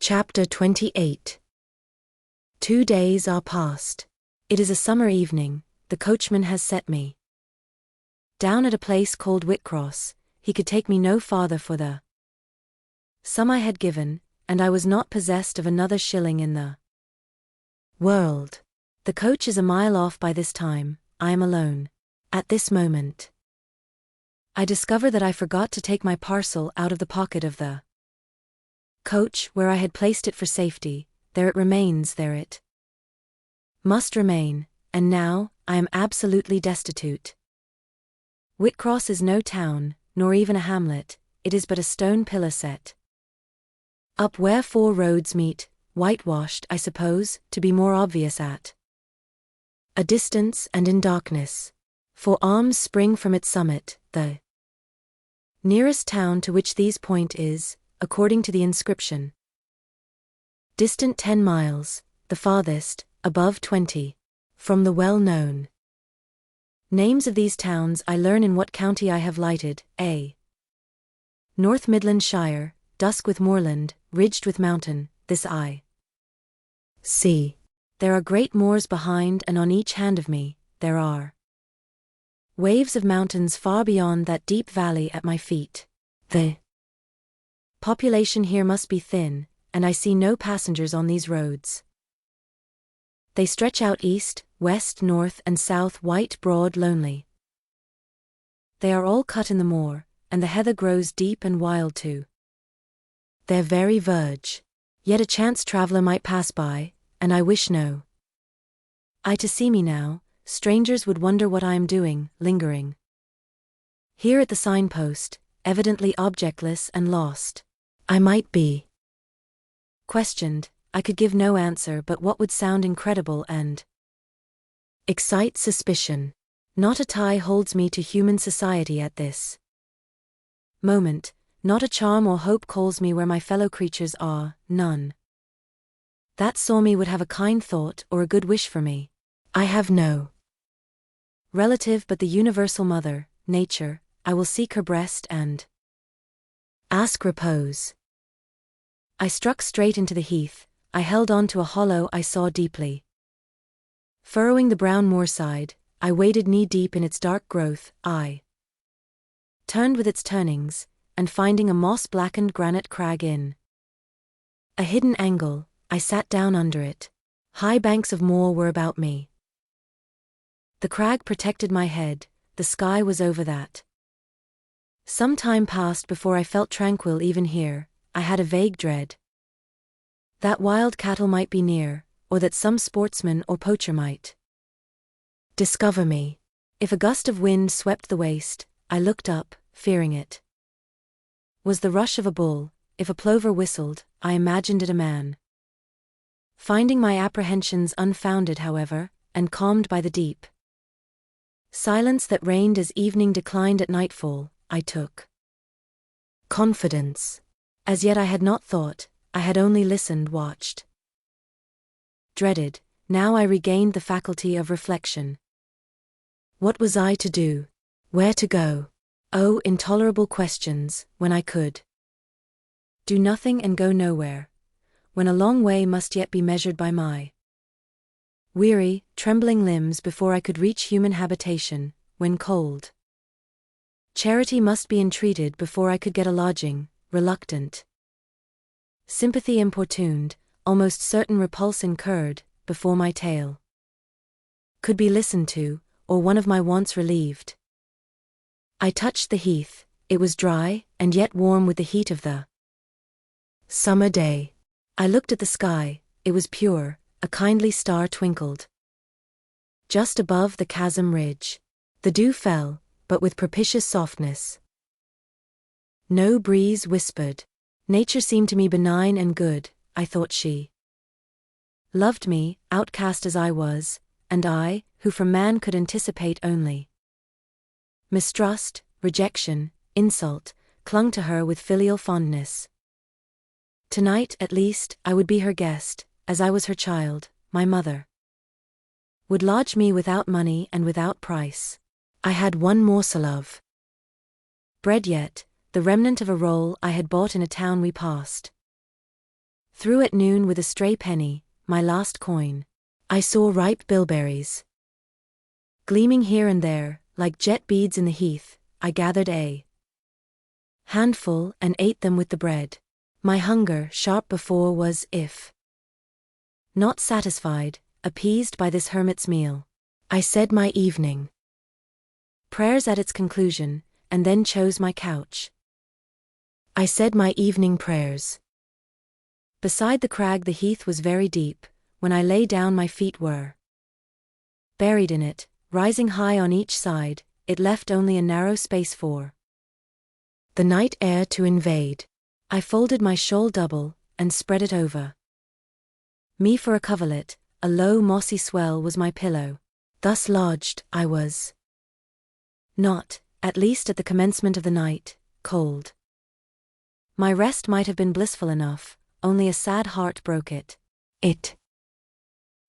Chapter 28. 2 days are past. It is a summer evening. The coachman has set me down at a place called Whitcross. He could take me no farther for the sum I had given, and I was not possessed of another shilling in the world. The coach is a mile off by this time. I am alone. At this moment, I discover that I forgot to take my parcel out of the pocket of the coach where I had placed it for safety. There it remains, there it must remain, and now I am absolutely destitute. Whitcross is no town, nor even a hamlet. It is but a stone pillar set up where 4 roads meet, whitewashed, I suppose, to be more obvious at a distance and in darkness. 4 arms spring from its summit. The nearest town to which these point is, according to the inscription, distant 10 miles, the farthest, above 20, from the well-known names of these towns I learn in what county I have lighted: A. North Midlandshire, dusk with moorland, ridged with mountain. This I see. There are great moors behind, and on each hand of me, there are waves of mountains far beyond that deep valley at my feet. The population here must be thin, and I see no passengers on these roads. They stretch out east, west, north, and south, white, broad, lonely. They are all cut in the moor, and the heather grows deep and wild to their very verge. Yet a chance traveller might pass by, and I wish no eye to see me now. Strangers would wonder what I am doing, lingering here at the signpost, evidently objectless and lost. I might be questioned. I could give no answer but what would sound incredible and excite suspicion. Not a tie holds me to human society at this moment. Not a charm or hope calls me where my fellow creatures are, none that saw me would have a kind thought or a good wish for me. I have no relative but the universal mother, nature. I will seek her breast and ask repose. I struck straight into the heath. I held on to a hollow I saw deeply furrowing the brown moorside. I waded knee-deep in its dark growth. I turned with its turnings, and finding a moss-blackened granite crag in a hidden angle, I sat down under it. High banks of moor were about me. The crag protected my head. The sky was over that. Some time passed before I felt tranquil even here. I had a vague dread that wild cattle might be near, or that some sportsman or poacher might discover me. If a gust of wind swept the waste, I looked up, fearing it was the rush of a bull. If a plover whistled, I imagined it a man. Finding my apprehensions unfounded, however, and calmed by the deep silence that reigned as evening declined at nightfall, I took confidence. As yet I had not thought, I had only listened, watched, dreaded. Now I regained the faculty of reflection. What was I to do? Where to go? Oh, intolerable questions, when I could do nothing and go nowhere, when a long way must yet be measured by my weary, trembling limbs before I could reach human habitation, when cold charity must be entreated before I could get a lodging, reluctant sympathy importuned, almost certain repulse incurred, before my tale could be listened to, or one of my wants relieved. I touched the heath. It was dry, and yet warm with the heat of the summer day. I looked at the sky. It was pure. A kindly star twinkled just above the chasm ridge. The dew fell, but with propitious softness. No breeze whispered. Nature seemed to me benign and good. I thought she loved me, outcast as I was, and I, who from man could anticipate only mistrust, rejection, insult, clung to her with filial fondness. Tonight, at least, I would be her guest, as I was her child. My mother would lodge me without money and without price. I had one morsel of bread yet, the remnant of a roll I had bought in a town we passed. Through at noon with a stray penny, my last coin. I saw ripe bilberries gleaming here and there, like jet beads in the heath. I gathered a handful and ate them with the bread. My hunger, sharp before, was, if not satisfied, appeased by this hermit's meal. I said my evening prayers at its conclusion, and then chose my couch. I said my evening prayers. Beside the crag the heath was very deep. When I lay down my feet were buried in it, rising high on each side. It left only a narrow space for the night air to invade. I folded my shawl double, and spread it over me for a coverlet. A low mossy swell was my pillow. Thus lodged, I was not, at least at the commencement of the night, cold. My rest might have been blissful enough, only a sad heart broke it. It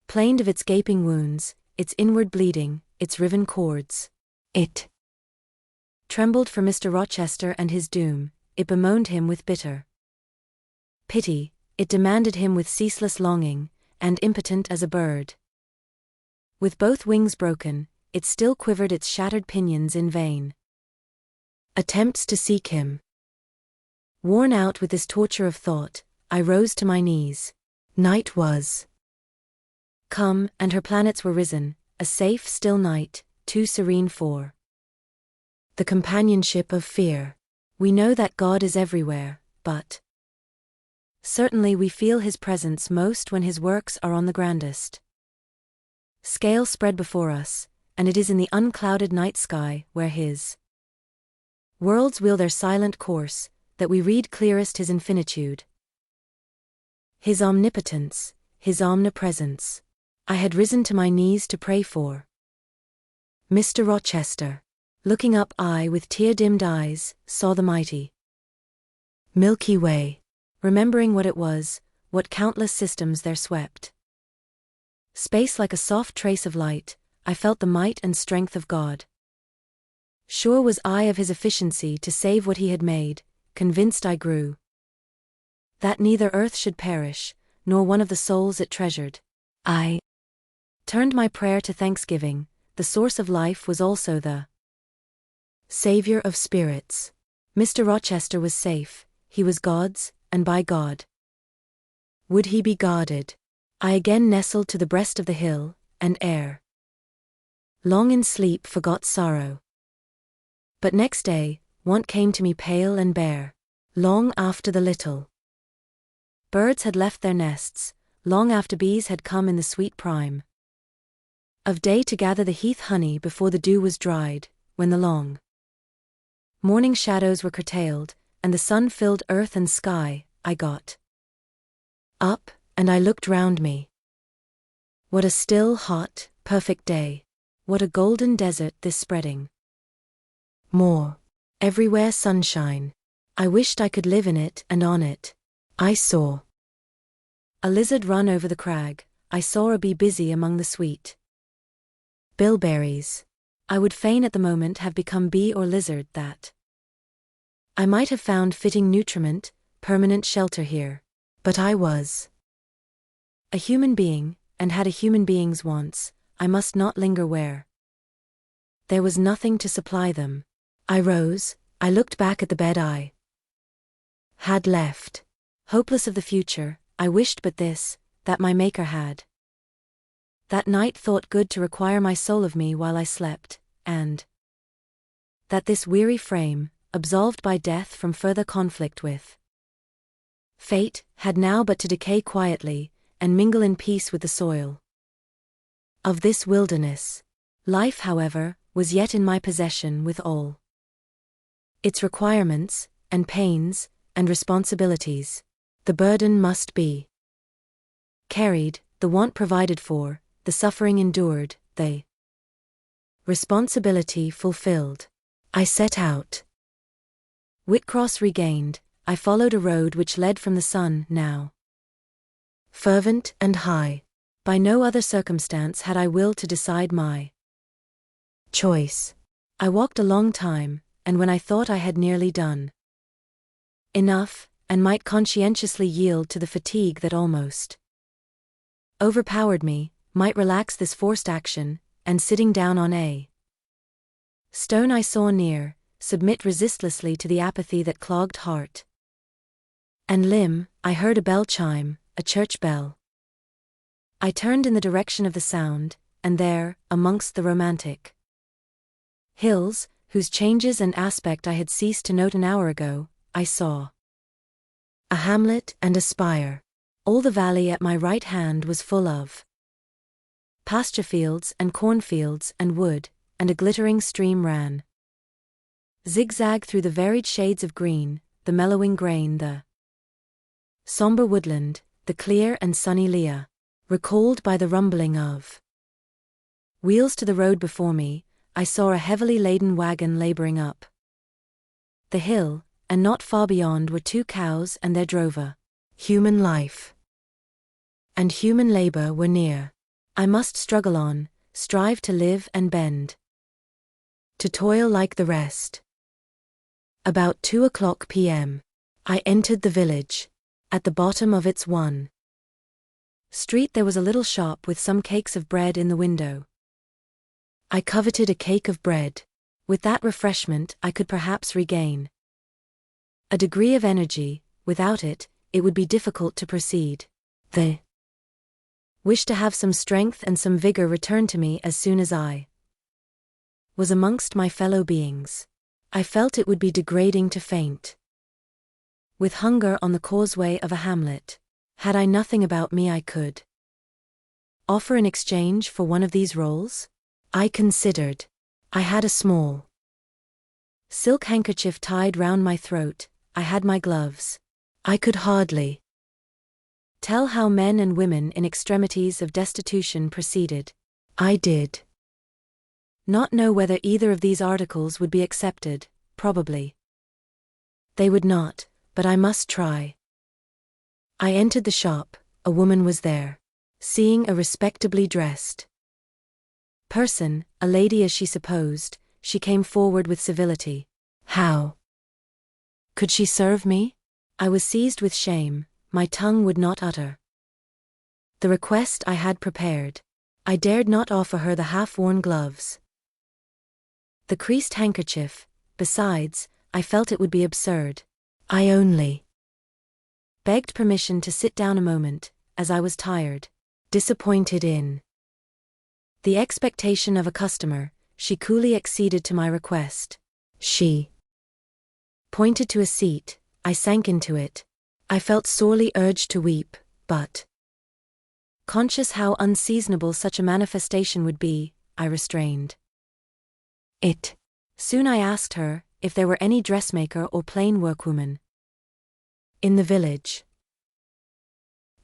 plained of its gaping wounds, its inward bleeding, its riven cords. It trembled for Mr. Rochester and his doom. It bemoaned him with bitter pity. It demanded him with ceaseless longing, and impotent as a bird with both wings broken, it still quivered its shattered pinions in vain attempts to seek him. Worn out with this torture of thought, I rose to my knees. Night was come, and her planets were risen, a safe, still night, too serene for the companionship of fear. We know that God is everywhere, but certainly we feel His presence most when His works are on the grandest scale spread before us, and it is in the unclouded night sky, where His worlds wheel their silent course, that we read clearest His infinitude, His omnipotence, His omnipresence. I had risen to my knees to pray for Mr. Rochester. Looking up, I, with tear-dimmed eyes, saw the mighty Milky Way. Remembering what it was, what countless systems there swept space like a soft trace of light, I felt the might and strength of God. Sure was I of His efficiency to save what He had made, convinced I grew that neither earth should perish, nor one of the souls it treasured. I turned my prayer to thanksgiving. The source of life was also the Savior of spirits. Mr. Rochester was safe, he was God's, and by God would he be guarded. I again nestled to the breast of the hill, and ere long in sleep forgot sorrow. But next day, want came to me pale and bare. Long after the little birds had left their nests, long after bees had come in the sweet prime of day to gather the heath honey before the dew was dried, when the long morning shadows were curtailed, and the sun filled earth and sky, I got up, and I looked round me. What a still, hot, perfect day. What a golden desert this spreading more. Everywhere sunshine. I wished I could live in it and on it. I saw a lizard run over the crag. I saw a bee busy among the sweet bilberries. I would fain at the moment have become bee or lizard, that I might have found fitting nutriment, permanent shelter here. But I was a human being, and had a human being's wants. I must not linger where there was nothing to supply them. I rose, I looked back at the bed I had left. Hopeless of the future, I wished but this, that my Maker had that night thought good to require my soul of me while I slept, and that this weary frame, absolved by death from further conflict with fate, had now but to decay quietly, and mingle in peace with the soil of this wilderness. Life, however, was yet in my possession with all its requirements, and pains, and responsibilities. The burden must be carried, the want provided for, the suffering endured, the responsibility fulfilled. I set out. Whitcross regained, I followed a road which led from the sun, now fervent and high. By no other circumstance had I will to decide my choice. I walked a long time, and when I thought I had nearly done enough, and might conscientiously yield to the fatigue that almost overpowered me, might relax this forced action, and sitting down on a stone I saw near, submit resistlessly to the apathy that clogged heart and limb. I heard a bell chime, a church bell. I turned in the direction of the sound, and there, amongst the romantic hills, whose changes and aspect I had ceased to note an hour ago, I saw a hamlet and a spire. All the valley at my right hand was full of pasture fields and cornfields and wood, and a glittering stream ran zigzag through the varied shades of green, the mellowing grain, the somber woodland, the clear and sunny lea, recalled by the rumbling of wheels to the road before me. I saw a heavily laden wagon laboring up the hill, and not far beyond were 2 cows and their drover. Human life and human labor were near. I must struggle on, strive to live and bend, to toil like the rest. About 2:00 p.m. I entered the village. At the bottom of its one street there was a little shop with some cakes of bread in the window. I coveted a cake of bread. With that refreshment I could perhaps regain a degree of energy. Without it, it would be difficult to proceed. The wish to have some strength and some vigor returned to me as soon as I was amongst my fellow beings. I felt it would be degrading to faint with hunger on the causeway of a hamlet. Had I nothing about me I could offer in exchange for one of these rolls? I considered. I had a small silk handkerchief tied round my throat, I had my gloves. I could hardly tell how men and women in extremities of destitution proceeded. I did not know whether either of these articles would be accepted. Probably they would not, but I must try. I entered the shop. A woman was there. Seeing a respectably dressed person, a lady as she supposed, she came forward with civility. How could she serve me? I was seized with shame. My tongue would not utter the request I had prepared. I dared not offer her the half-worn gloves, the creased handkerchief. Besides, I felt it would be absurd. I only begged permission to sit down a moment, as I was tired. Disappointed in the expectation of a customer, she coolly acceded to my request. She pointed to a seat. I sank into it. I felt sorely urged to weep, but conscious how unseasonable such a manifestation would be, I restrained it. Soon I asked her if there were any dressmaker or plain workwoman in the village.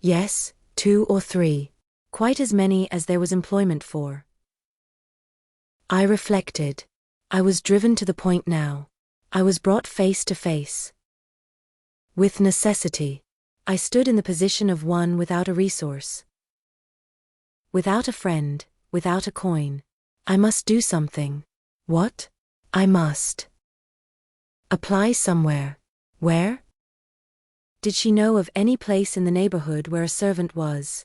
Yes, 2 or 3. Quite as many as there was employment for. I reflected. I was driven to the point now. I was brought face to face with necessity. I stood in the position of one without a resource, without a friend, without a coin. I must do something. What? I must apply somewhere. Where? Did she know of any place in the neighborhood where a servant was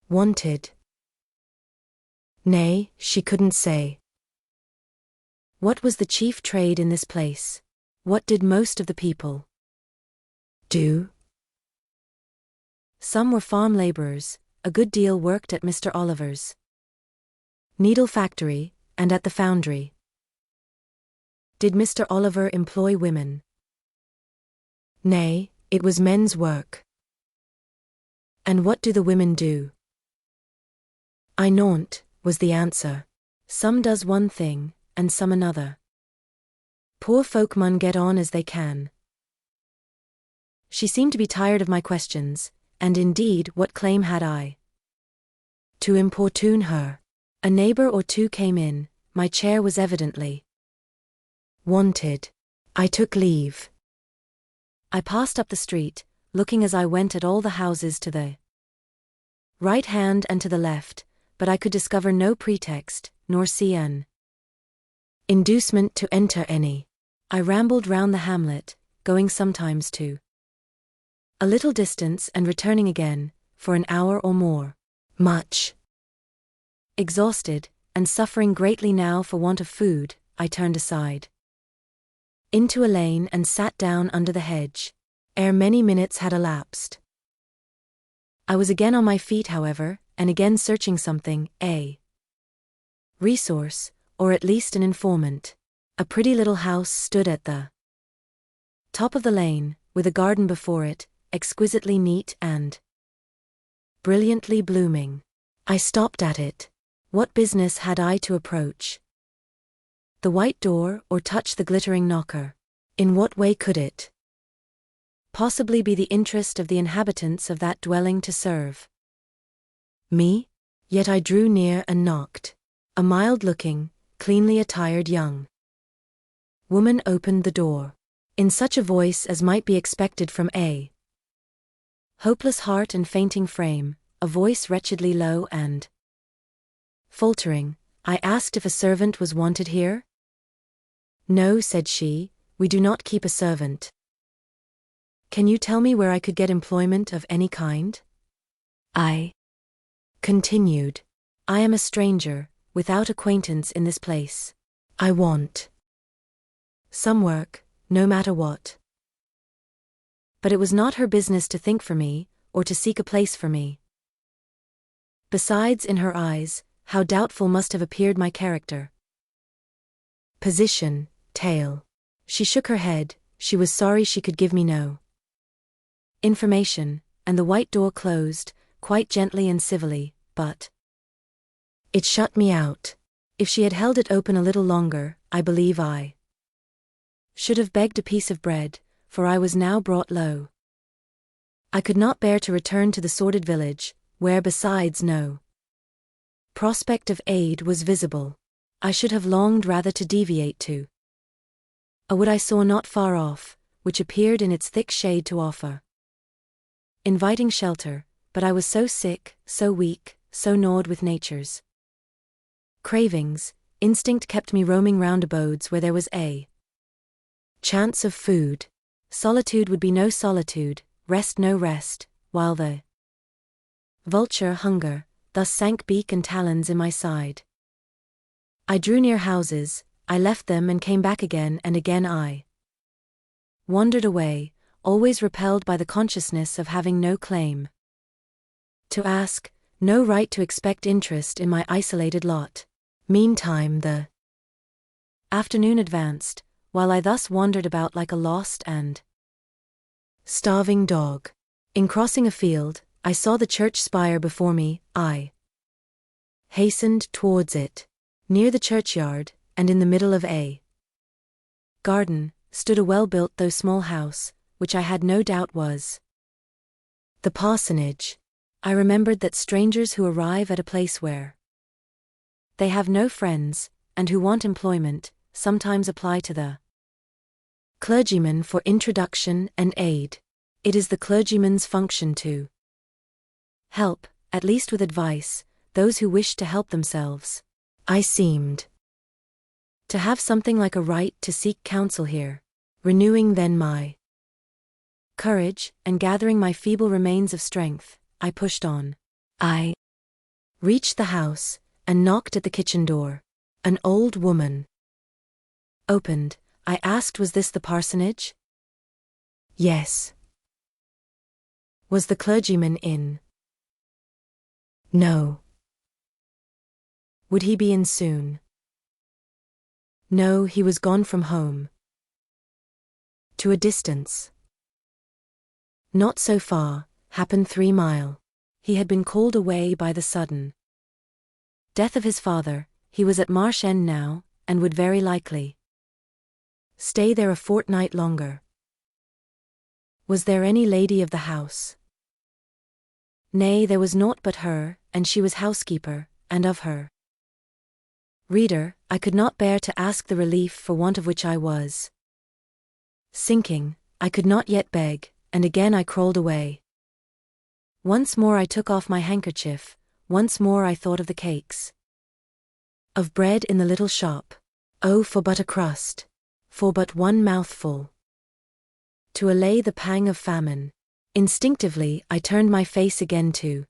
wanted? Nay, she couldn't say. What was the chief trade in this place? What did most of the people do? Some were farm laborers, a good deal worked at Mr. Oliver's needle factory, and at the foundry. Did Mr. Oliver employ women? Nay, it was men's work. And what do the women do? I naught, was the answer. Some does one thing, and some another. Poor folk mun get on as they can. She seemed to be tired of my questions, and indeed what claim had I to importune her? A neighbor or two came in. My chair was evidently wanted. I took leave. I passed up the street, looking as I went at all the houses to the right hand and to the left, but I could discover no pretext, nor see an inducement to enter any. I rambled round the hamlet, going sometimes to A little distance and returning again, for an hour or more. Much. Exhausted, and suffering greatly now for want of food, I turned aside into a lane and sat down under the hedge. Ere many minutes had elapsed, I was again on my feet, however, and again searching something, a resource, or at least an informant. A pretty little house stood at the top of the lane, with a garden before it, exquisitely neat and brilliantly blooming. I stopped at it. What business had I to approach the white door or touch the glittering knocker? In what way could it possibly be the interest of the inhabitants of that dwelling to serve me? Yet I drew near and knocked. A mild-looking, cleanly attired young woman opened the door. In such a voice as might be expected from a hopeless heart and fainting frame, a voice wretchedly low and faltering, I asked if a servant was wanted here. No, said she, we do not keep a servant. Can you tell me where I could get employment of any kind? I continued. I am a stranger, without acquaintance in this place. I want some work, no matter what. But it was not her business to think for me, or to seek a place for me. Besides, in her eyes, how doubtful must have appeared my character, position, tale. She shook her head. She was sorry she could give me no information, and the white door closed, quite gently and civilly, but it shut me out. If she had held it open a little longer, I believe I should have begged a piece of bread, for I was now brought low. I could not bear to return to the sordid village, where besides no prospect of aid was visible. I should have longed rather to deviate to a wood I saw not far off, which appeared in its thick shade to offer inviting shelter, but I was so sick, so weak, so gnawed with nature's cravings, instinct kept me roaming round abodes where there was a chance of food. Solitude would be no solitude, rest no rest, while the vulture hunger thus sank beak and talons in my side. I drew near houses, I left them and came back again, and again I wandered away, always repelled by the consciousness of having no claim to ask, no right to expect interest in my isolated lot. Meantime the afternoon advanced, while I thus wandered about like a lost and starving dog. In crossing a field, I saw the church spire before me. I hastened towards it. Near the churchyard, and in the middle of a garden, stood a well-built though small house, which I had no doubt was the parsonage. I remembered that strangers who arrive at a place where they have no friends, and who want employment, sometimes apply to the clergyman for introduction and aid. It is the clergyman's function to help, at least with advice, those who wish to help themselves. I seemed to have something like a right to seek counsel here. Renewing then my courage, and gathering my feeble remains of strength, I pushed on. I reached the house, and knocked at the kitchen door. An old woman opened. I asked, was this the parsonage? Yes. Was the clergyman in? No. Would he be in soon? No, he was gone from home. To a distance not so far, happened 3 mile. He had been called away by the sudden death of his father. He was at Marsh End now, and would very likely stay there a fortnight longer. Was there any lady of the house? Nay, there was naught but her, and she was housekeeper, and of her reader, I could not bear to ask the relief for want of which I was sinking. I could not yet beg, and again I crawled away. Once more I took off my handkerchief, once more I thought of the cakes of bread in the little shop. Oh, for but a crust, for but one mouthful, to allay the pang of famine. Instinctively, I turned my face again to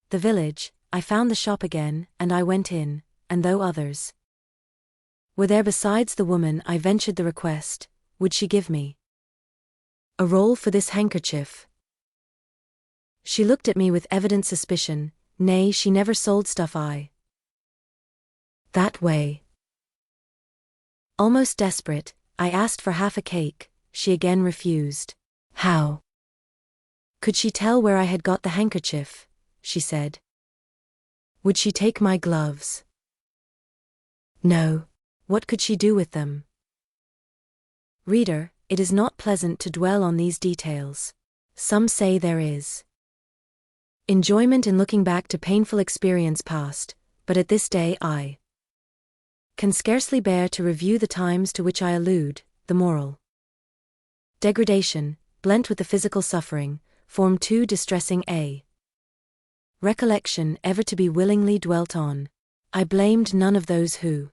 the village. I found the shop again, and I went in, and though others were there besides the woman, I ventured the request, would she give me a roll for this handkerchief? She looked at me with evident suspicion. Nay, she never sold stuff that way. Almost desperate, I asked for half a cake. She again refused. How could she tell where I had got the handkerchief? She said. Would she take my gloves? No. What could she do with them? Reader, it is not pleasant to dwell on these details. Some say there is enjoyment in looking back to painful experience past, but at this day I can scarcely bear to review the times to which I allude. The moral degradation, blent with the physical suffering, form too distressing a recollection ever to be willingly dwelt on. I blamed none of those who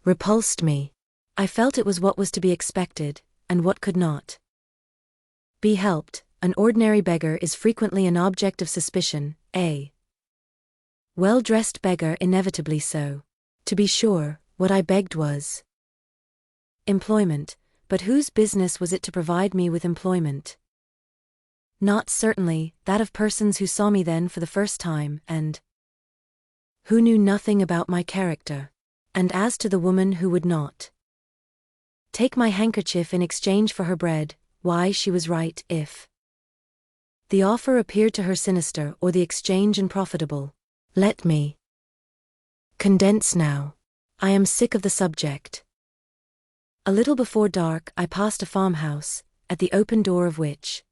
repulsed me. I felt it was what was to be expected, and what could not be helped. An ordinary beggar is frequently an object of suspicion, a well-dressed beggar inevitably so. To be sure, what I begged was employment, but whose business was it to provide me with employment? Not certainly that of persons who saw me then for the first time, and who knew nothing about my character. And as to the woman who would not take my handkerchief in exchange for her bread, why, she was right, if the offer appeared to her sinister or the exchange unprofitable. Let me condense now. I am sick of the subject. A little before dark I passed a farmhouse, at the open door of which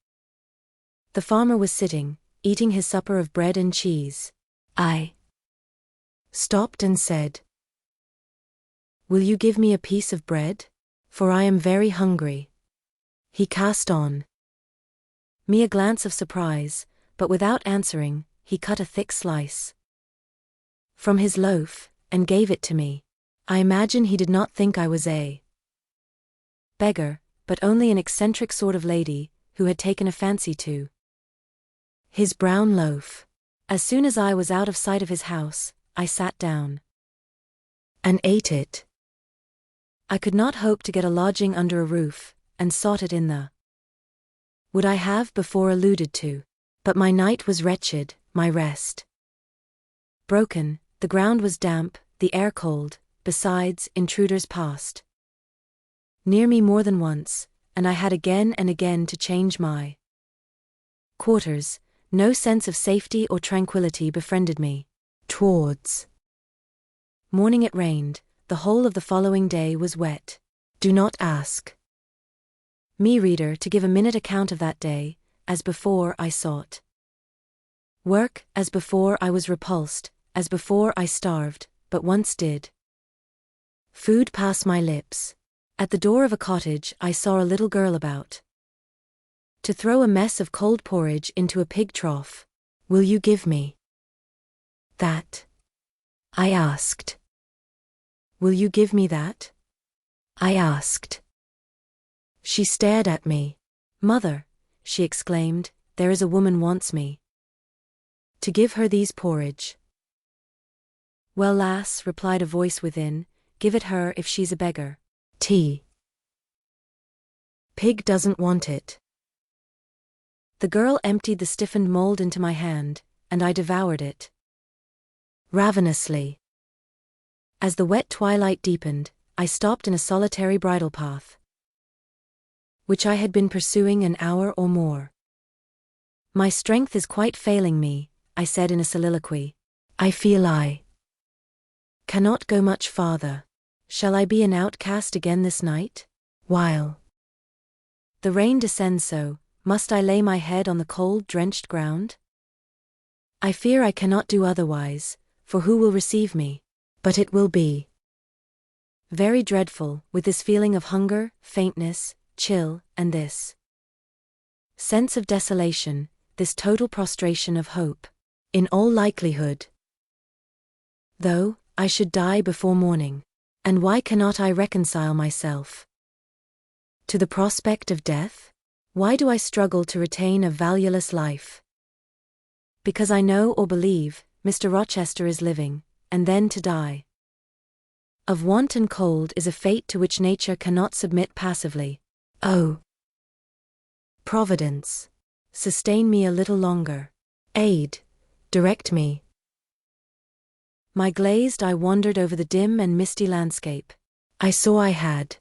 the farmer was sitting, eating his supper of bread and cheese. I stopped and said, "Will you give me a piece of bread? For I am very hungry." He cast on me a glance of surprise, but without answering, he cut a thick slice from his loaf, and gave it to me. I imagine he did not think I was a beggar, but only an eccentric sort of lady, who had taken a fancy to his brown loaf. As soon as I was out of sight of his house, I sat down and ate it. I could not hope to get a lodging under a roof, and sought it in the wood I have before alluded to. But my night was wretched, my rest broken, the ground was damp, the air cold, besides, intruders passed near me more than once, and I had again and again to change my quarters. No sense of safety or tranquility befriended me. Towards morning it rained, the whole of the following day was wet. Do not ask me, reader, to give a minute account of that day. As before I sought work, as before I was repulsed, as before I starved, but once did food pass my lips. At the door of a cottage I saw a little girl about to throw a mess of cold porridge into a pig trough. "Will you give me that?" I asked. "Will you give me that?" I asked. She stared at me. "Mother," she exclaimed, "there is a woman wants me to give her these porridge." "Well, lass," replied a voice within, "give it her if she's a beggar. Pig doesn't want it." The girl emptied the stiffened mold into my hand, and I devoured it ravenously. As the wet twilight deepened, I stopped in a solitary bridle path, which I had been pursuing an hour or more. "My strength is quite failing me," I said in a soliloquy. "I feel I cannot go much farther. Shall I be an outcast again this night? While the rain descends so, must I lay my head on the cold, drenched ground? I fear I cannot do otherwise, for who will receive me? But it will be very dreadful, with this feeling of hunger, faintness, chill, and this sense of desolation, this total prostration of hope. In all likelihood, though, I should die before morning. And why cannot I reconcile myself to the prospect of death? Why do I struggle to retain a valueless life? Because I know or believe Mr. Rochester is living, and then to die. Of want and cold is a fate to which nature cannot submit passively. Oh, Providence, sustain me a little longer. Aid, direct me. My glazed eye wandered over the dim and misty landscape. I saw I had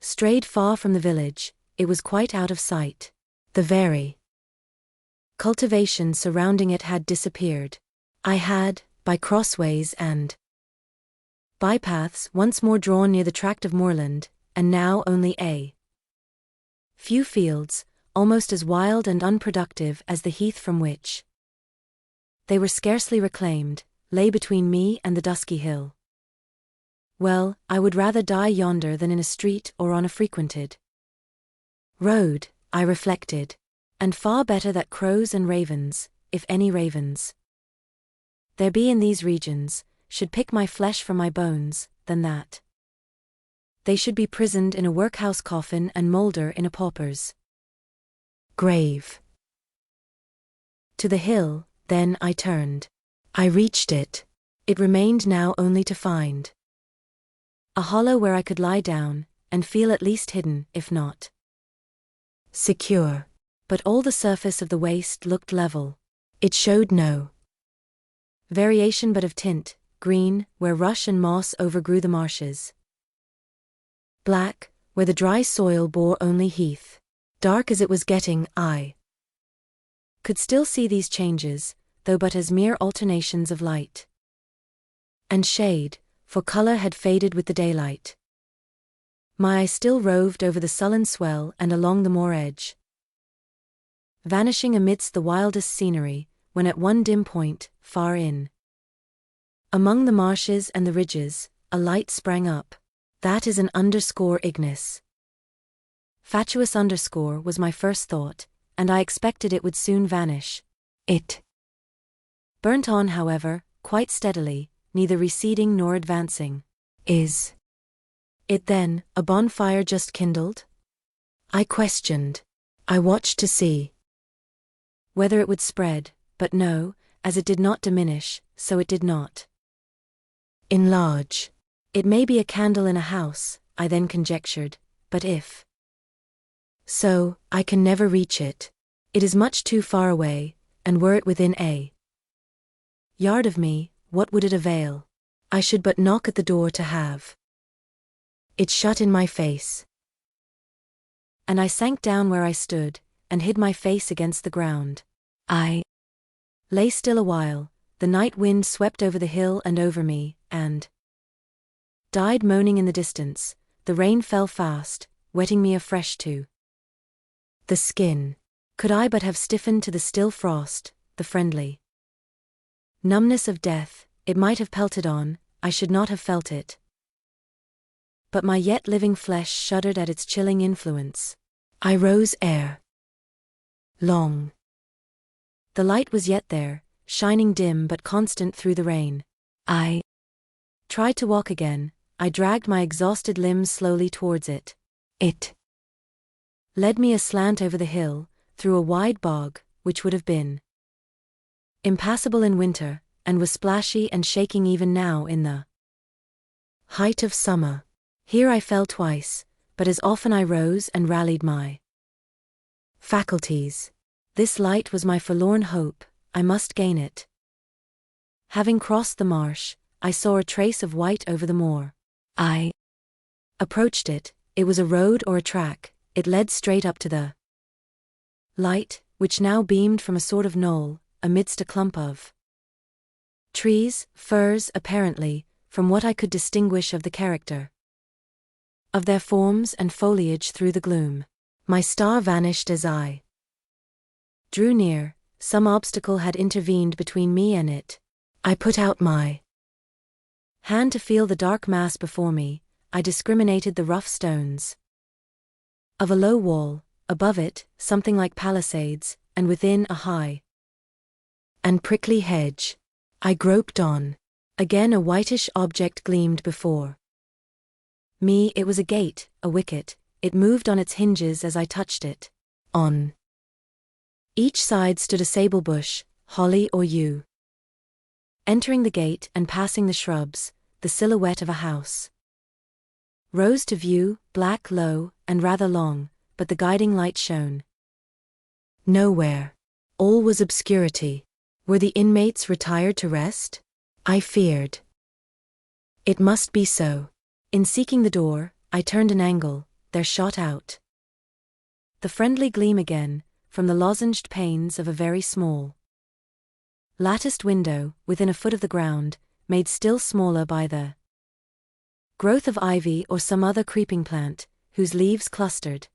strayed far from the village. It was quite out of sight. The very cultivation surrounding it had disappeared. I had, by crossways and bypaths, once more drawn near the tract of moorland, and now only a few fields, almost as wild and unproductive as the heath from which they were scarcely reclaimed, lay between me and the dusky hill. Well, I would rather die yonder than in a street or on a frequented road, I reflected, and far better that crows and ravens, if any ravens there be in these regions, should pick my flesh from my bones, than that they should be prisoned in a workhouse coffin and moulder in a pauper's grave. To the hill, then, I turned. I reached it. It remained now only to find a hollow where I could lie down, and feel at least hidden, if not secure. But all the surface of the waste looked level. It showed no variation but of tint, green, where rush and moss overgrew the marshes, black, where the dry soil bore only heath. Dark as it was getting, I could still see these changes, though but as mere alternations of light and shade, for color had faded with the daylight. My eye still roved over the sullen swell and along the moor edge, vanishing amidst the wildest scenery, when at one dim point, far in among the marshes and the ridges, a light sprang up. That is an underscore ignis fatuus underscore was my first thought, and I expected it would soon vanish. It burnt on, however, quite steadily, neither receding nor advancing. Is it then a bonfire just kindled? I questioned. I watched to see whether it would spread, but no, as it did not diminish, so it did not enlarge. It may be a candle in a house, I then conjectured, but if so, I can never reach it. It is much too far away, and were it within a yard of me, what would it avail? I should but knock at the door to have it shut in my face. And I sank down where I stood, and hid my face against the ground. I lay still a while. The night wind swept over the hill and over me, and died moaning in the distance. The rain fell fast, wetting me afresh to the skin. Could I but have stiffened to the still frost, the friendly numbness of death, it might have pelted on, I should not have felt it. But my yet living flesh shuddered at its chilling influence. I rose ere long. The light was yet there, shining dim but constant through the rain. I tried to walk again. I dragged my exhausted limbs slowly towards it. It led me aslant over the hill, through a wide bog, which would have been impassable in winter, and was splashy and shaking even now in the height of summer. Here I fell twice, but as often I rose and rallied my faculties. This light was my forlorn hope. I must gain it. Having crossed the marsh, I saw a trace of white over the moor. I approached it. It was a road or a track. It led straight up to the light, which now beamed from a sort of knoll, amidst a clump of trees, firs apparently, from what I could distinguish of the character of their forms and foliage through the gloom. My star vanished as I drew near. Some obstacle had intervened between me and it. I put out my hand to feel the dark mass before me. I discriminated the rough stones of a low wall, above it, something like palisades, and within a high and prickly hedge. I groped on. Again a whitish object gleamed before me. It was a gate, a wicket. it moved on its hinges as I touched it. On each side stood a sable bush, holly or yew. Entering the gate and passing the shrubs, the silhouette of a house rose to view, black, low, and rather long, but the guiding light shone nowhere. All was obscurity. Were the inmates retired to rest? I feared it must be so. In seeking the door, I turned an angle, there shot out the friendly gleam again, from the lozenged panes of a very small latticed window, within a foot of the ground, made still smaller by the growth of ivy or some other creeping plant, whose leaves clustered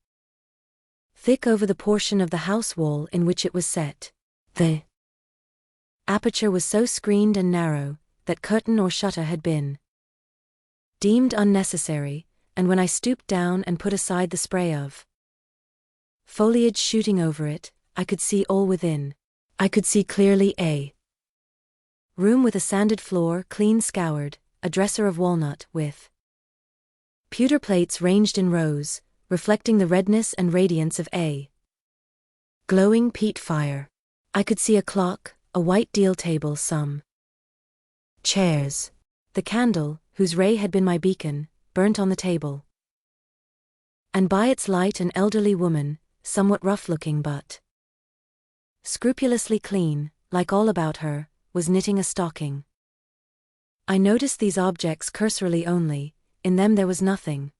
thick over the portion of the house wall in which it was set. The aperture was so screened and narrow, that curtain or shutter had been deemed unnecessary, and when I stooped down and put aside the spray of foliage shooting over it, I could see all within. I could see clearly a room with a sanded floor clean scoured, a dresser of walnut with pewter plates ranged in rows, reflecting the redness and radiance of a glowing peat fire. I could see a clock, a white deal table, some chairs. The candle, whose ray had been my beacon, burnt on the table, and by its light an elderly woman, somewhat rough-looking but scrupulously clean, like all about her, was knitting a stocking. I noticed these objects cursorily only, in them there was nothing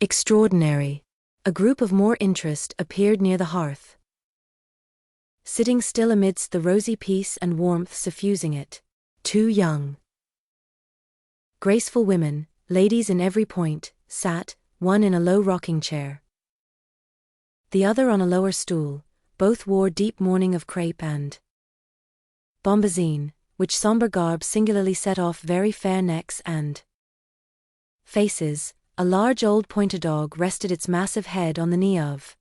extraordinary. A group of more interest appeared near the hearth, sitting still amidst the rosy peace and warmth suffusing it. 2 young, graceful women, ladies in every point, sat, one in a low rocking chair, the other on a lower stool. Both wore deep mourning of crepe and bombazine, which sombre garb singularly set off very fair necks and faces. A large old pointer dog rested its massive head on the knee of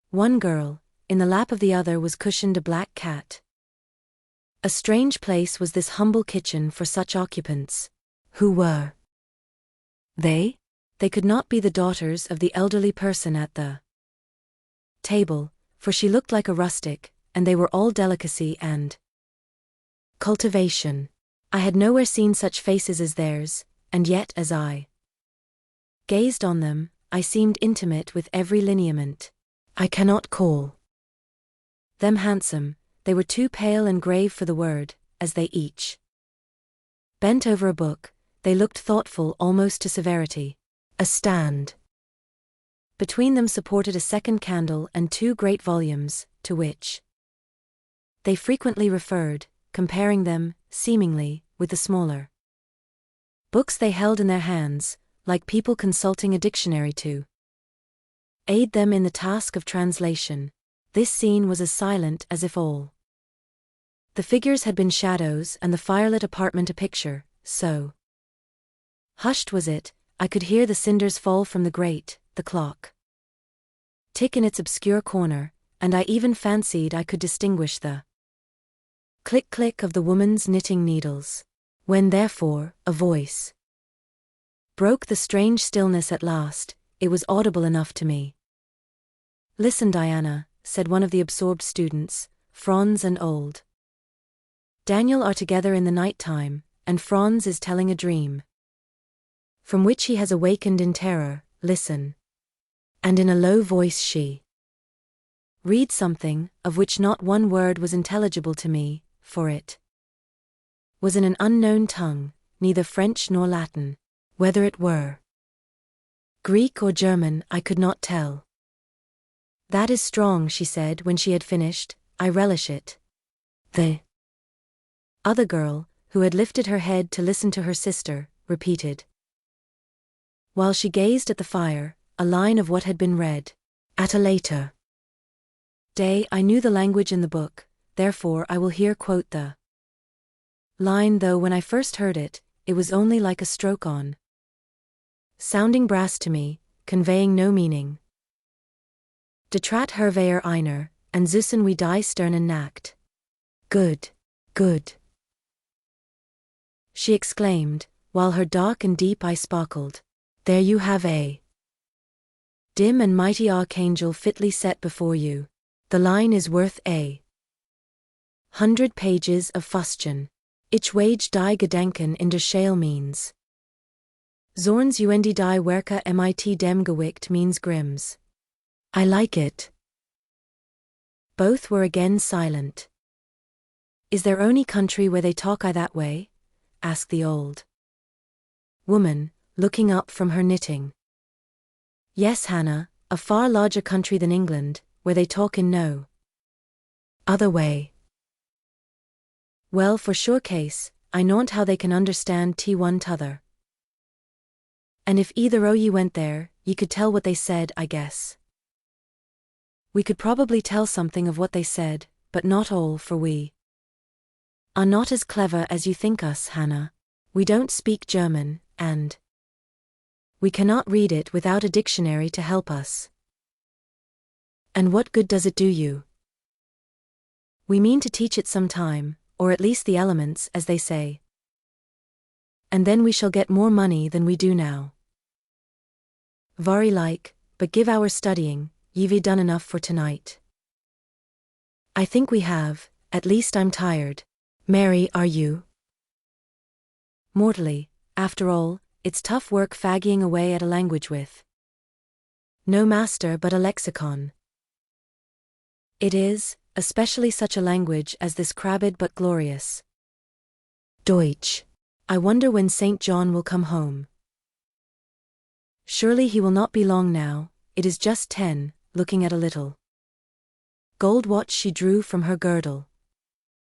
one girl. In the lap of the other was cushioned a black cat. A strange place was this humble kitchen for such occupants. Who were they? They could not be the daughters of the elderly person at the table, for she looked like a rustic, and they were all delicacy and cultivation. I had nowhere seen such faces as theirs, and yet as I gazed on them, I seemed intimate with every lineament. I cannot call them handsome, they were too pale and grave for the word. As they each bent over a book, they looked thoughtful almost to severity. A stand between them supported a second candle and 2 great volumes, to which they frequently referred, comparing them, seemingly, with the smaller books they held in their hands, like people consulting a dictionary to aid them in the task of translation. This scene was as silent as if all the figures had been shadows and the firelit apartment a picture, so hushed was it, I could hear the cinders fall from the grate, the clock tick in its obscure corner, and I even fancied I could distinguish the click-click of the woman's knitting needles. When therefore, a voice broke the strange stillness at last, it was audible enough to me. "Listen, Diana," said one of the absorbed students. "Franz and old Daniel are together in the night time, and Franz is telling a dream from which he has awakened in terror. Listen." And in a low voice she read something, of which not one word was intelligible to me, for it was in an unknown tongue, neither French nor Latin. Whether it were Greek or German I could not tell. "That is strong," she said when she had finished. "I relish it." The other girl, who had lifted her head to listen to her sister, repeated, while she gazed at the fire, a line of what had been read. At a later day I knew the language in the book, therefore I will here quote the line, though when I first heard it, it was only like a stroke on sounding brass to me, conveying no meaning. De Trat Herveyer Einer, and Zussen wie die Sternen Nacht. Good, good, she exclaimed, while her dark and deep eye sparkled. There you have a Dim and mighty archangel fitly set before you. The line is worth 100 pages of fustian. Ich wage die Gedenken in der Schale means. Zorns und die Werke mit dem Gewicht means Grimm's. I like it. Both were again silent. Is there any country where they talk I that way? Asked the old woman, looking up from her knitting. Yes, Hannah, a far larger country than England, where they talk in no other way. Well, for sure case, I knownt how they can understand one t'other. And if either o' ye went there, ye could tell what they said, I guess. We could probably tell something of what they said, but not all, for we are not as clever as you think us, Hannah. We don't speak German, and we cannot read it without a dictionary to help us. And what good does it do you? We mean to teach it some time, or at least the elements, as they say. And then we shall get more money than we do now. Very like, but give our studying, ye've done enough for tonight. I think we have, at least I'm tired. Mary, are you? Mortally, after all, it's tough work faggying away at a language with no master but a lexicon. It is, especially such a language as this crabbed but glorious Deutsch. I wonder when St. John will come home. Surely he will not be long now, it is just 10, looking at a little gold watch she drew from her girdle.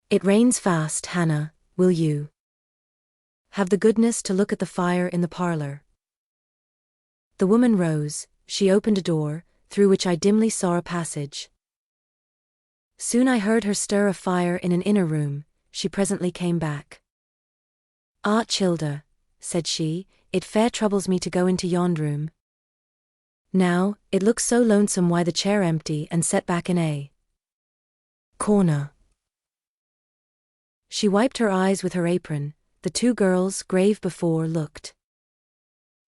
It rains fast, Hannah, will you have the goodness to look at the fire in the parlor? The woman rose, she opened a door, through which I dimly saw a passage. Soon I heard her stir a fire in an inner room, she presently came back. Ah, childer, said she, it fair troubles me to go into yond room. Now, it looks so lonesome why the chair empty and set back in a corner. She wiped her eyes with her apron, the two girls, grave before, looked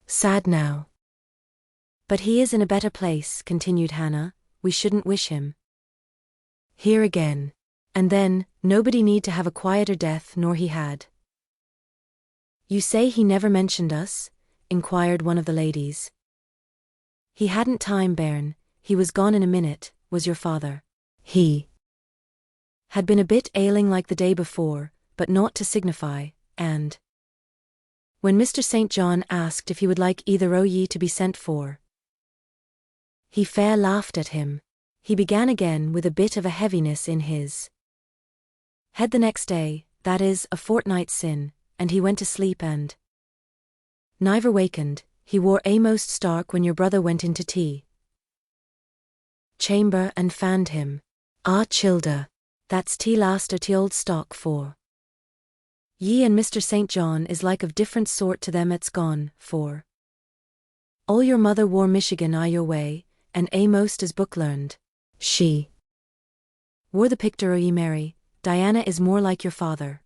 sad now. But he is in a better place, continued Hannah, we shouldn't wish him here again. And then, nobody need to have a quieter death nor he had. You say he never mentioned us? Inquired one of the ladies. He hadn't time, bairn, he was gone in a minute, was your father. He had been a bit ailing like the day before, but naught to signify, and when Mr. St. John asked if he would like either o' ye to be sent for, he fair laughed at him. He began again with a bit of a heaviness in his head the next day, that is, a fortnight sin, and he went to sleep and never wakened. He wore a most stark when your brother went into tea chamber and fanned him. Ah, childer, that's tea last o' t' old stock for ye and Mr. St. John is like of different sort to them 'at's gone, for all your mother wore Michigan I your way, and a most as book learned. She wore the picture o' ye, Mary. Diana is more like your father.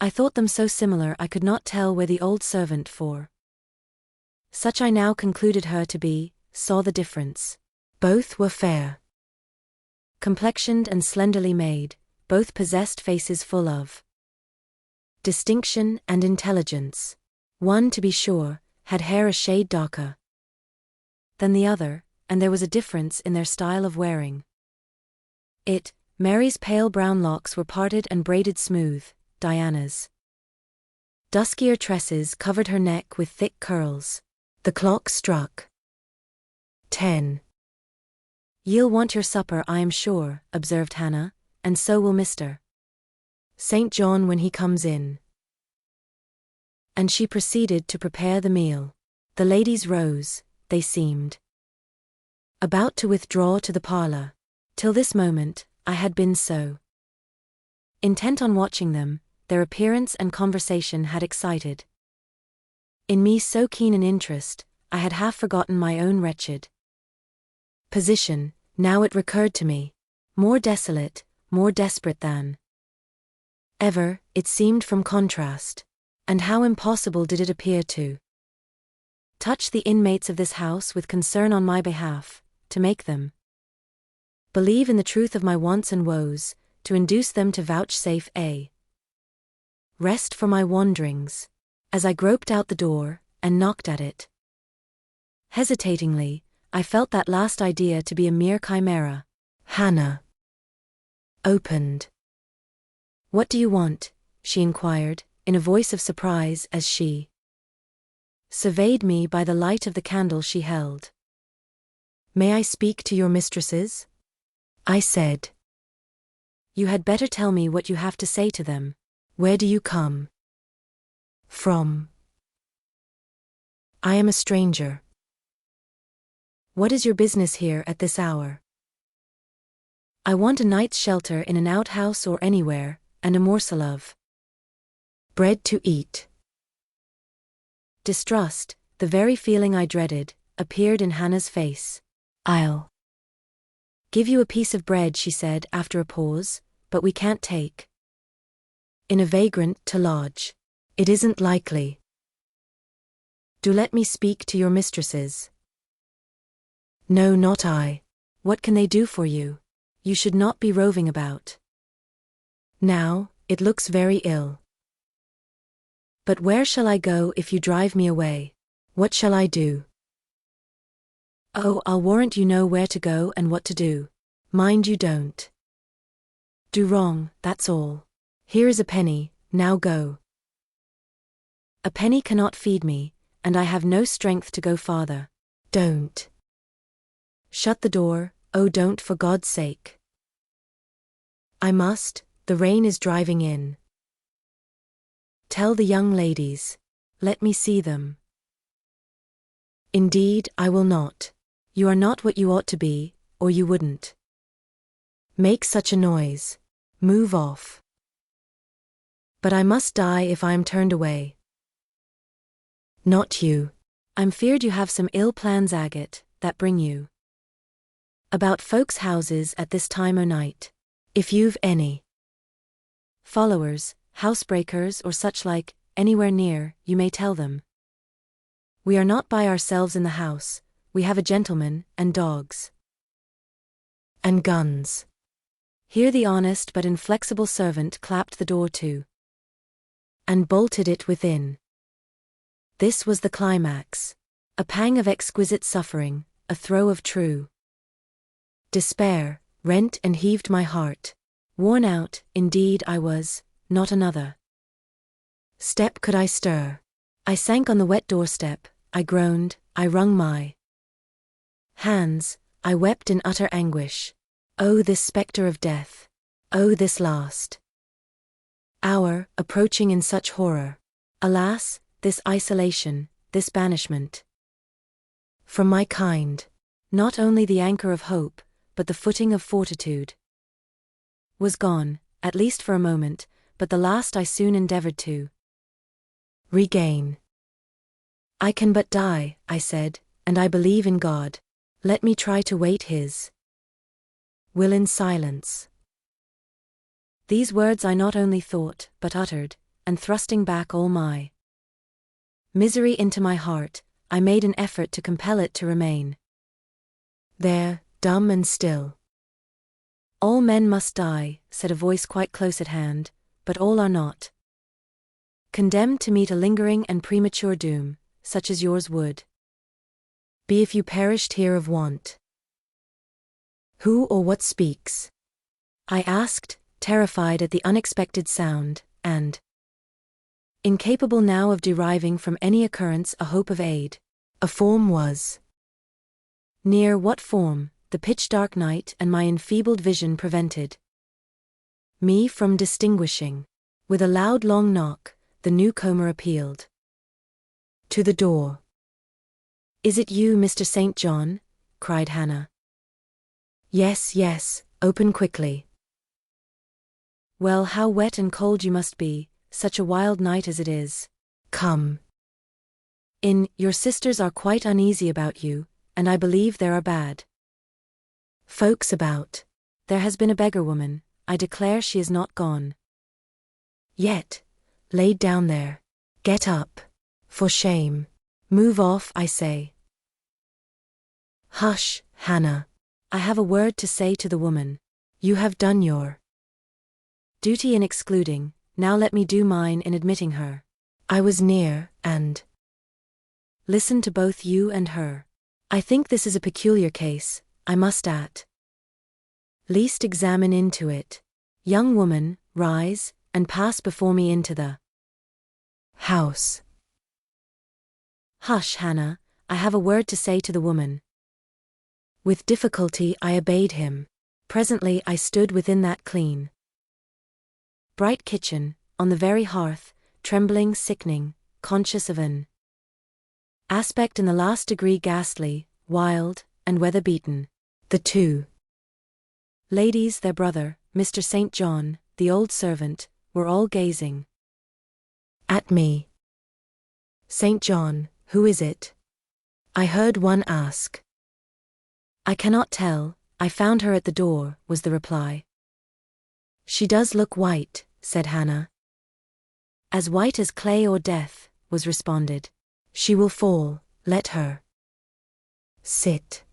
I thought them so similar I could not tell where the old servant for such I now concluded her to be, saw the difference. Both were fair complexioned and slenderly made, both possessed faces full of distinction and intelligence. One, to be sure, had hair a shade darker than the other, and there was a difference in their style of wearing it. Mary's pale brown locks were parted and braided smooth, Diana's duskier tresses covered her neck with thick curls. The clock struck 10. Ye'll want your supper, I am sure, observed Hannah, and so will Mr. St. John when he comes in. And she proceeded to prepare the meal. The ladies rose, they seemed about to withdraw to the parlor. Till this moment, I had been so intent on watching them, their appearance and conversation had excited in me so keen an interest, I had half forgotten my own wretched position. Now it recurred to me, more desolate, more desperate than ever, it seemed from contrast. And how impossible did it appear to touch the inmates of this house with concern on my behalf, to make them believe in the truth of my wants and woes, to induce them to vouchsafe a rest for my wanderings. As I groped out the door, and knocked at it hesitatingly, I felt that last idea to be a mere chimera. Hannah opened. "What do you want?" she inquired, in a voice of surprise as she surveyed me by the light of the candle she held. "May I speak to your mistresses?" I said. "You had better tell me what you have to say to them. Where do you come from?" "I am a stranger." "What is your business here at this hour?" "I want a night's shelter in an outhouse or anywhere, and a morsel of bread to eat." Distrust, the very feeling I dreaded, appeared in Hannah's face. "I'll give you a piece of bread," she said after a pause, "but we can't take in a vagrant to lodge. It isn't likely." "Do let me speak to your mistresses." "No, not I." "What can they do for you? You should not be roving about now, it looks very ill." "But where shall I go if you drive me away? What shall I do?" "Oh, I'll warrant you know where to go and what to do. Mind you don't do wrong, that's all. Here is a penny, now go." "A penny cannot feed me, and I have no strength to go farther." "Don't shut the door, oh don't, for God's sake." "I must, the rain is driving in." "Tell the young ladies. Let me see them." "Indeed, I will not. You are not what you ought to be, or you wouldn't make such a noise. Move off." "But I must die if I am turned away." "Not you." "I'm feared you have some ill plans, Agate, that bring you about folks' houses at this time o' night. If you've any followers, housebreakers or such like, anywhere near, you may tell them. We are not by ourselves in the house, we have a gentleman, and dogs. And guns." Here the honest but inflexible servant clapped the door to and bolted it within. This was the climax. A pang of exquisite suffering, a throe of true despair, rent and heaved my heart. Worn out, indeed I was, not another step could I stir. I sank on the wet doorstep, I groaned, I wrung my hands, I wept in utter anguish. Oh, this spectre of death! Oh, this last hour, approaching in such horror! Alas, this isolation, this banishment from my kind! Not only the anchor of hope, but the footing of fortitude was gone, at least for a moment, but the last I soon endeavored to regain. "I can but die," I said, "and I believe in God. Let me try to wait His will in silence." These words I not only thought, but uttered, and thrusting back all my misery into my heart, I made an effort to compel it to remain there, dumb and still. "All men must die," said a voice quite close at hand, "but all are not condemned to meet a lingering and premature doom, such as yours would be if you perished here of want." "Who or what speaks?" I asked, terrified at the unexpected sound, and incapable now of deriving from any occurrence a hope of aid. A form was near. What form? The pitch-dark night and my enfeebled vision prevented me from distinguishing. With a loud long knock, the newcomer appealed to the door. "Is it you, Mr. St. John?" cried Hannah. "Yes, yes, open quickly." "Well, how wet and cold you must be, such a wild night as it is." "Come in, your sisters are quite uneasy about you, and I believe there are bad folks about. There has been a beggar woman, I declare she is not gone yet, laid down there. Get up. For shame. Move off, I say. Hush, Hannah. I have a word to say to the woman. You have done your duty in excluding, now let me do mine in admitting her. I was near, and listened to both you and her. I think this is a peculiar case, I must at least examine into it. Young woman, rise, and pass before me into the house. Hush, Hannah, I have a word to say to the woman. With difficulty I obeyed him. Presently I stood within that clean, bright kitchen, on the very hearth, trembling, sickening, conscious of an aspect in the last degree ghastly, wild, and weather-beaten. The two ladies, their brother, Mr. St. John, the old servant, were all gazing at me. St. John, who is it? I heard one ask. I cannot tell, I found her at the door, was the reply. She does look white, said Hannah. As white as clay or death, was responded. She will fall, let her sit.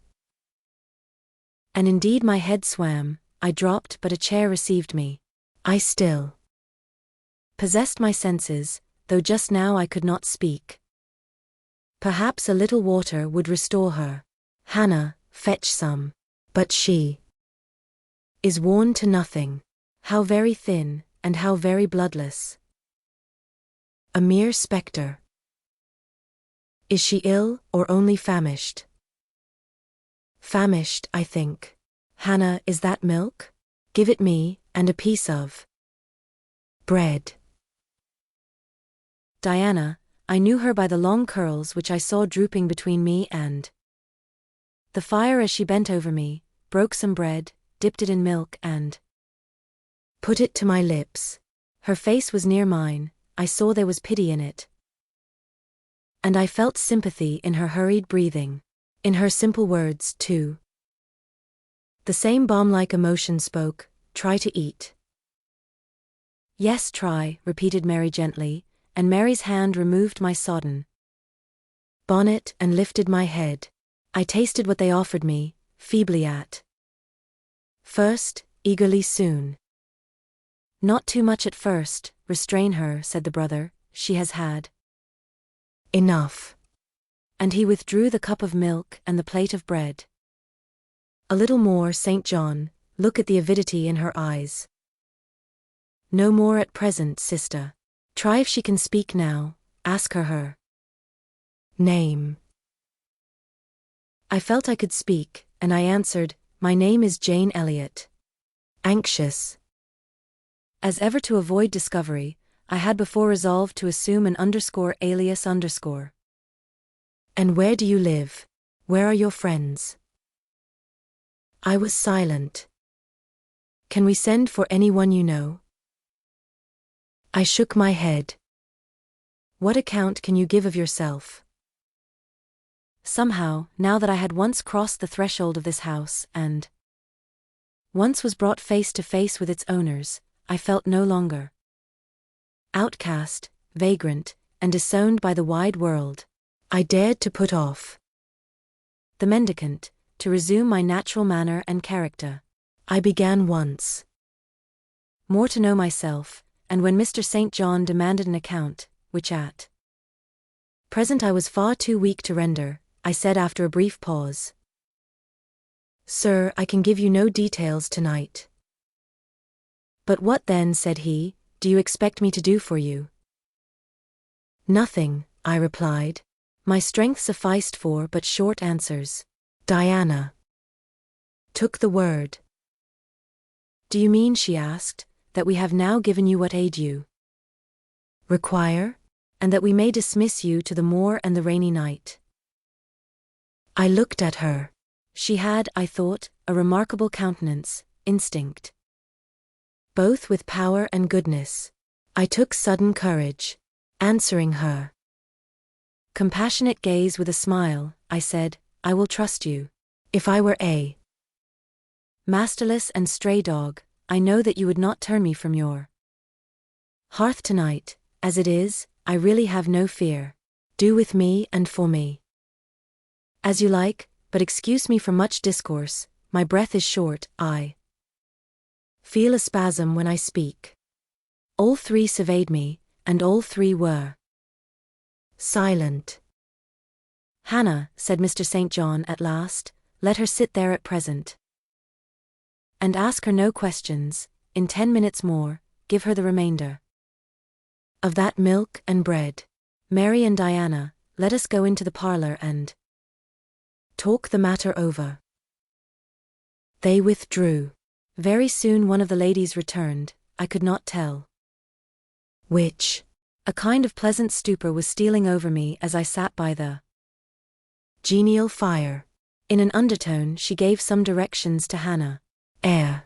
And indeed my head swam, I dropped, but a chair received me. I still possessed my senses, though just now I could not speak. Perhaps a little water would restore her. Hannah, fetch some. But she is worn to nothing. How very thin, and how very bloodless. A mere spectre. Is she ill, or only famished? Famished, I think. Hannah, is that milk? Give it me, and a piece of bread. Diana, I knew her by the long curls which I saw drooping between me and the fire as she bent over me, broke some bread, dipped it in milk and put it to my lips. Her face was near mine, I saw there was pity in it. And I felt sympathy in her hurried breathing. In her simple words, too. The same bomb-like emotion spoke, try to eat. Yes, try, repeated Mary gently, and Mary's hand removed my sodden bonnet and lifted my head. I tasted what they offered me, feebly at first, eagerly soon. Not too much at first, restrain her, said the brother, she has had enough. And he withdrew the cup of milk and the plate of bread. A little more, St. John, look at the avidity in her eyes. No more at present, sister. Try if she can speak now, ask her name. I felt I could speak, and I answered, my name is Jane Elliot. Anxious as ever to avoid discovery, I had before resolved to assume an _alias_. And where do you live? Where are your friends? I was silent. Can we send for anyone you know? I shook my head. What account can you give of yourself? Somehow, now that I had once crossed the threshold of this house, and once was brought face to face with its owners, I felt no longer outcast, vagrant, and disowned by the wide world. I dared to put off the mendicant, to resume my natural manner and character. I began once more to know myself, and when Mr. St. John demanded an account, which at present I was far too weak to render, I said after a brief pause, Sir, I can give you no details tonight. But what then, said he, do you expect me to do for you? Nothing, I replied. My strength sufficed for but short answers. Diana took the word. Do you mean, she asked, that we have now given you what aid you require, and that we may dismiss you to the moor and the rainy night? I looked at her. She had, I thought, a remarkable countenance, instinct, both with power and goodness. I took sudden courage. Answering her compassionate gaze with a smile, I said, I will trust you. If I were a masterless and stray dog, I know that you would not turn me from your hearth tonight. As it is, I really have no fear. Do with me and for me as you like, but excuse me from much discourse, my breath is short, I feel a spasm when I speak. All three surveyed me, and all three were silent. Hannah, said Mr. St. John at last, let her sit there at present. And ask her no questions. In 10 minutes more, give her the remainder of that milk and bread. Mary and Diana, let us go into the parlor and talk the matter over. They withdrew. Very soon one of the ladies returned, I could not tell which. A kind of pleasant stupor was stealing over me as I sat by the genial fire. In an undertone she gave some directions to Hannah. Eyre.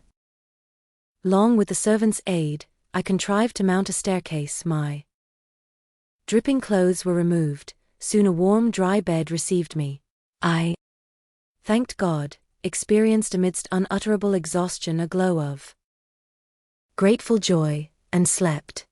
Long with the servant's aid, I contrived to mount a staircase. My dripping clothes were removed. Soon a warm, dry bed received me. I thanked God, experienced amidst unutterable exhaustion a glow of grateful joy, and slept.